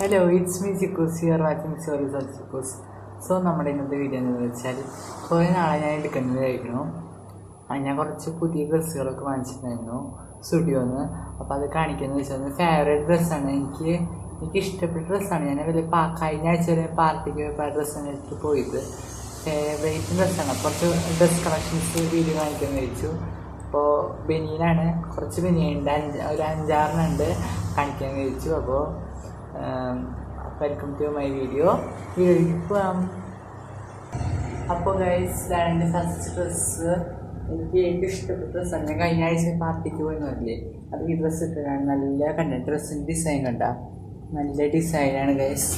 Hello it's me Chikkus here watching stories of Chikkus. So നമ്മുടെ ഇന്നത്തെ video എന്ന് വെച്ചാൽ കുറേ നാളെ ഞാൻ എടുക്കേണ്ടതായിരുന്നു. ഞാൻ കുറച്ച് പുതിയ ഡ്രസ്സുകളൊക്കെ വാങ്ങിച്ചിട്ടുണ്ടായിരുന്നു സ്റ്റുഡിയോന്ന്. അപ്പോൾ അത് കാണിക്കുന്നത് വെച്ചാൽ ഫേവറേറ്റ് ഡ്രസ്സാണ്. എനിക്ക് ഇഷ്ടപ്പെട്ട ഡ്രസ്സാണ്. ഞാൻ വലിയ കഴിഞ്ഞ ആഴ്ച വരെ പാർട്ടിക്ക് ഡ്രസ്സാണ് എടുത്ത് പോയത്. ഫേവറേറ്റ് ഡ്രസ്സാണ്. കുറച്ച് ഡ്രസ് കളക്ഷൻസ് വീഡിയോ കാണിക്കാൻ കഴിച്ചു. അപ്പോൾ ബനിയനാണ്, കുറച്ച് ബനിയനുണ്ട്, ഒരു 5-6 കാണിക്കാൻ കഴിച്ചു. അപ്പോൾ വെൽക്കം ടു മൈ വീഡിയോയിലേക്ക് പോകാം. അപ്പോൾ ഗൈസ്, ഇതാണ് എൻ്റെ ഫസ്റ്റ് ഡ്രസ്സ്. എനിക്ക് ഏറ്റവും ഇഷ്ടപ്പെട്ട ഡ്രസ്സാണ്. ഞാൻ കഴിഞ്ഞ ആഴ്ച പാർട്ടിക്ക് പോയി നോക്കില്ലേ, അത് ഈ ഡ്രസ്സ് ഇട്ടാണ്. നല്ല കണ്ട ഡ്രസ്സിൻ്റെ ഡിസൈൻ കണ്ട, നല്ല ഡിസൈനാണ് ഗൈസ്.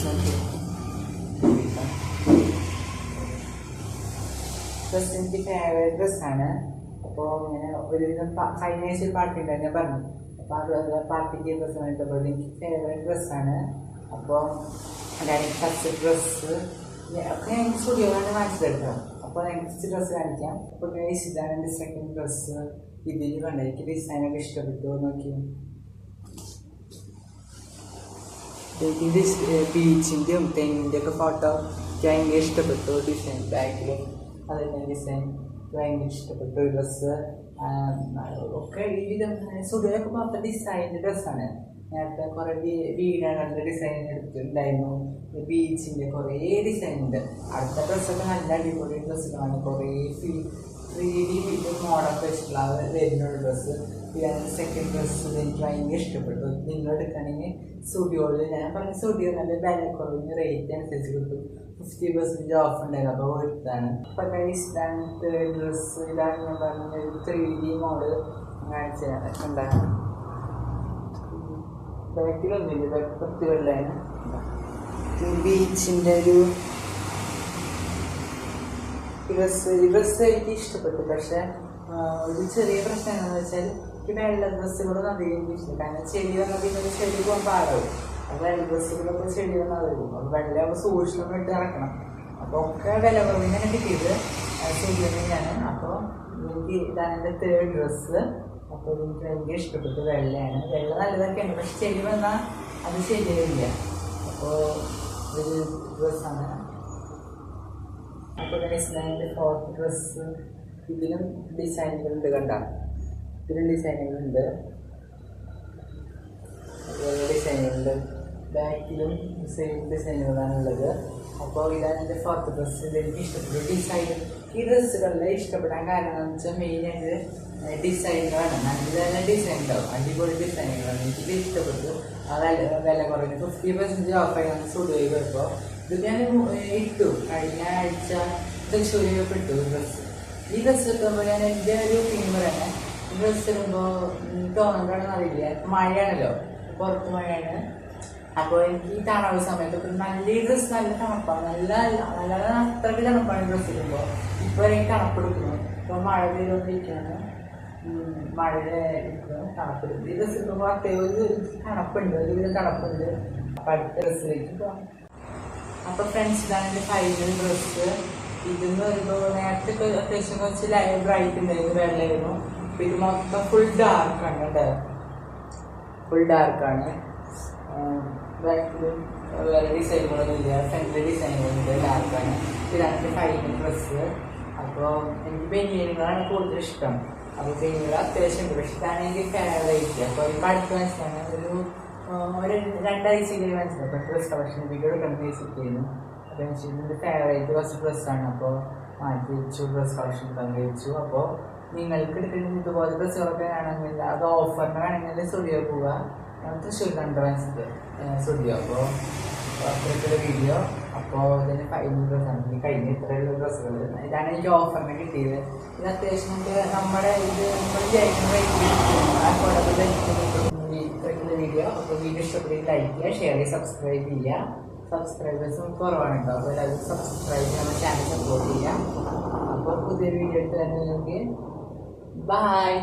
ഡ്രസ്സ് എനിക്ക് ഫേവറേറ്റ് ഡ്രസ്സാണ്. അപ്പോൾ ഇങ്ങനെ ഒരുവിധം കഴിഞ്ഞ ആഴ്ച പാർട്ടി ഉണ്ടായിരുന്നു, ഞാൻ പറഞ്ഞു. അപ്പോൾ അത് പാർട്ടിക്ക് ഡ്രസ്സ് വാങ്ങിച്ചപ്പോൾ എനിക്ക് ഫേവറേറ്റ് ഡ്രസ്സാണ്. അപ്പോൾ എനിക്ക് ഫസ്റ്റ് ഡ്രസ്സ് ഒക്കെ എനിക്ക് സ്റ്റുഡിയോയിലാണ് വാങ്ങിച്ചെടുക്കാം. അപ്പോൾ നെക്സ്റ്റ് ഡ്രസ്സ് കാണിക്കാം. അപ്പോൾ ഗൈസ്, ഇതാണ് എൻ്റെ സെക്കൻഡ് ഡ്രസ്സ്. ഇതിൽ കണ്ട എനിക്ക് ഡിസൈനൊക്കെ ഇഷ്ടപ്പെട്ടു. നോക്കി, ബീച്ചിൻ്റെയും തെങ്ങിൻ്റെ ഒക്കെ ഫോട്ടോ എനിക്ക് ഭയങ്കര ഇഷ്ടപ്പെട്ടു. ഡിസൈൻ ബാക്കിലും അതിൻ്റെ ഡിസൈൻ ഭയങ്കര ഇഷ്ടപ്പെട്ടു. ഡ്രസ്സ് ഒക്കെ ഈ വിധം സ്റ്റുഡിയോയിലൊക്കെ മൊത്തം ഡിസൈൻ്റെ ഡ്രസ്സാണ്. നേരത്തെ കുറേ വീടുകളുടെ ഡിസൈൻ എടുത്തിട്ടുണ്ടായിരുന്നു. ബീച്ചിൻ്റെ കുറേ ഡിസൈൻ ഉണ്ട്. അടുത്ത ഡ്രസ്സൊക്കെ നല്ല അടിപൊളി ഡ്രസ്സുകളാണ്. കുറേ 3D മോഡൊക്കെ വെച്ചിട്ടുള്ള വരുന്നുള്ള ഡ്രസ്സ്. ഇതാണ് സെക്കൻഡ് ഡ്രസ്സ്. എനിക്ക് ഭയങ്കര ഇഷ്ടപ്പെട്ടു. നിങ്ങൾ എടുക്കുകയാണെങ്കിൽ സ്റ്റുഡിയോയിൽ, ഞാൻ പറഞ്ഞ സ്റ്റുഡിയോ നല്ല വില കുറവിന് റേറ്റ് അനുസരിച്ച് കിട്ടും. 50% ഓഫ് ഉണ്ടായിരുന്നു. അപ്പോൾ എടുത്താണ്. അപ്പോൾ ഗൈസ്, ഇതാണ് തേർഡ് ഡ്രസ്സ്. ഇതാണ് ഞാൻ പറഞ്ഞ 3D മോഡ് കാണിച്ചതാണ്. ഉണ്ടാകും ബാക്കിലൊന്നുമില്ല, ബാക്ക് 10 വെള്ളമാണ്. ബീച്ചിൻ്റെ ഒരു ഡ്രസ്സ് എനിക്ക് ഇഷ്ടപ്പെട്ടു. പക്ഷേ ഒരു ചെറിയ പ്രശ്നം എന്താണെന്ന് വെച്ചാൽ ഈ വെള്ള ഡ്രസ്സുകളൊന്നും അധികം എനിക്ക് ഇഷ്ടം. കാരണം ചെടി വന്നാൽ പിന്നെ ചെടി പോകാൻ പാടാവും. അപ്പോൾ വെള്ള ഡ്രസ്സുകളൊക്കെ ചെടി വന്നാൽ വരും. അപ്പോൾ വെള്ളയാകുമ്പോൾ സൂക്ഷിച്ചൊന്നും ഇട്ട് ഇറക്കണം. അപ്പോൾ ഒക്കെ വില കുറവിനാണ് കിട്ടിയത് ശരിയാണ്. അപ്പോൾ എനിക്ക് ഇതാണ് എൻ്റെ തേർഡ് ഡ്രസ്സ്. അപ്പോൾ എനിക്ക് ഭയങ്കര ഇഷ്ടപ്പെട്ടു. വെള്ളയാണ്. വെള്ള നല്ലതൊക്കെയാണ്, പക്ഷെ ചെടി വന്നാൽ അത് ശരിയായില്ല. അപ്പോൾ ഒരു ഡ്രസ്സാണ്. അപ്പോൾ എൻ്റെ ഫോർത്ത് ഡ്രസ്സ്. ഇതിലും ഡിസൈനുകളുണ്ട്, കണ്ട, ഇതിലും ഡിസൈനുകളുണ്ട്, ഡിസൈനുകളുണ്ട്. ബാക്കിലും സെയിം ഡിസൈനുകളാണുള്ളത്. അപ്പോൾ ഇതാണ് എൻ്റെ ഫോർത്ത് ഡ്രസ്സ്. ഇതെനിക്ക് ഇഷ്ടപ്പെട്ടു. ഡിസൈൻ ഈ ഡ്രസ്സുകളിൽ ഇഷ്ടപ്പെടാൻ കാരണം എന്ന് വെച്ചാൽ മെയിനായിട്ട് ഡിസൈനുകളാണ്. നല്ല ഡിസൈൻ ഉണ്ടാവും, അടിപൊളി ഡിസൈനുകളാണ്. എനിക്കിത് ഇഷ്ടപ്പെട്ടു. വില കുറഞ്ഞു 50% ഓഫായി നമ്മൾ സ്റ്റുഡിയോയിൽ പോയപ്പോൾ. ഇത് ഞാൻ ഇട്ടു കഴിഞ്ഞ ആഴ്ച തൃശ്ശൂരിൽ ഇട്ടു ഡ്രസ്സ്. ഈ ഡ്രസ്സ് ഇട്ടുമ്പോൾ ഞാൻ എൻ്റെ ഒരു ഒപ്പീനിയൻ പറയണേ, ഈ ഡ്രസ്സ് ഇടുമ്പോൾ തോന്നുന്നുണ്ടോണെന്ന് അറിയില്ല, മഴയാണല്ലോ, പുറത്ത് മഴയാണ്. അപ്പോൾ എനിക്ക് ഈ തണവ് സമയത്തൊക്കെ നല്ല ഈ ഡ്രസ്സ് നല്ല തണുപ്പാണ്. നല്ല അത്രയ്ക്ക് തണുപ്പാണ് ഈ ഡ്രസ്സ് ഇടുമ്പോൾ. ഇപ്പോൾ എനിക്ക് തണുപ്പെടുക്കുന്നു. ഇപ്പോൾ മഴ പെയ്തുകൊണ്ടിരിക്കുകയാണ്. മഴയുടെ തണുപ്പെടുന്നു. ഈ ഡ്രസ്സ് ഇടുമ്പോൾ അത്യാവശ്യം തണുപ്പുണ്ട്, ഒരുവിധം തണുപ്പുണ്ട്. അപ്പോൾ അടുത്ത ഡ്രസ്സിലേക്ക് പോകാം. അപ്പോൾ ഫ്രണ്ട്സ്, ഇതാണ് എൻ്റെ ഫൈനൽ ഡ്രസ്സ്. ഇതെന്ന് വരുമ്പോൾ നേരത്തെ അത്യാവശ്യം കുറച്ച് ബ്രൈറ്റ് ഉണ്ടായിരുന്നു, വെള്ളമായിരുന്നു. അപ്പോൾ ഇത് മൊത്തം ഫുൾ ഡാർക്കാണ് കേട്ടോ, ഫുൾ ഡാർക്കാണ്. ബാക്കിലും വേറെ ഡിസൈനുകളൊന്നും ഇല്ല, ഫ്രണ്ടിലെ ഡിസൈനുകളുണ്ട്, ഡാർക്കാണ്. ഇതാണ് എൻ്റെ ഫൈനൽ ഡ്രസ്സ്. അപ്പോൾ എനിക്ക് ബനിയനുകളാണ് കൂടുതൽ ഇഷ്ടം. അപ്പോൾ ബനിയനുകൾ അത്യാവശ്യം ഉണ്ട്, പക്ഷെ ഇതാണ് എനിക്ക് ഫേവറേറ്റ്. അപ്പോൾ ഇപ്പോൾ അടുത്ത മനസ്സിലാണ് ഒരു 2 ആഴ്ചയിൽ മനസ്സിലായി. അപ്പോൾ ഡ്രസ് കളക്ഷൻ വീഡിയോ കണ്ടുവച്ചിരുന്നു. അപ്പോൾ എൻ്റെ ഫേവറേറ്റ് ഫസ്റ്റ് ഡ്രസ്സാണ്. അപ്പോൾ മാറ്റി വെച്ചു, ഡ്രസ് കളക്ഷൻ പങ്കുവച്ചു. അപ്പോൾ നിങ്ങൾക്ക് എടുക്കുന്ന ഇതുപോലെ ഡ്രസ്സുകളൊക്കെ ആണെങ്കിൽ അത് ഓഫറിന് വേണമെങ്കിൽ സ്റ്റുഡിയോ പോവുക. തൃശ്ശൂർ കണ്ടവാൻസ് സ്റ്റുഡിയോ. അപ്പോൾ അത്രയ്ക്കുള്ള വീഡിയോ. അപ്പോൾ ഇതിൻ്റെ ഫൈനൽ ഡ്രസ്സാണ്. കഴിഞ്ഞ ഇത്രയുള്ള ഡ്രസ്സുകൾ ഇതാണ് എനിക്ക് ഓഫറിന് കിട്ടിയത്. ഇത് അത്യാവശ്യം നമ്മുടെ ഇത്രയ്ക്കുള്ള വീഡിയോ. അപ്പോൾ വീഡിയോ ഇഷ്ടപ്പെടുന്ന ലൈക്ക് ചെയ്യുക, ഷെയർ ചെയ്യുക, സബ്സ്ക്രൈബ് ചെയ്യുക. സബ്സ്ക്രൈബേഴ്സും കുറവാണ് കേട്ടോ. അപ്പോൾ എല്ലാവരും സബ്സ്ക്രൈബ് ചെയ്യുക, നമ്മുടെ ചാനൽ സപ്പോർട്ട് ചെയ്യുക. അപ്പോൾ പുതിയൊരു വീഡിയോ എടുത്ത് തന്നെ നിങ്ങൾക്ക് ബൈ.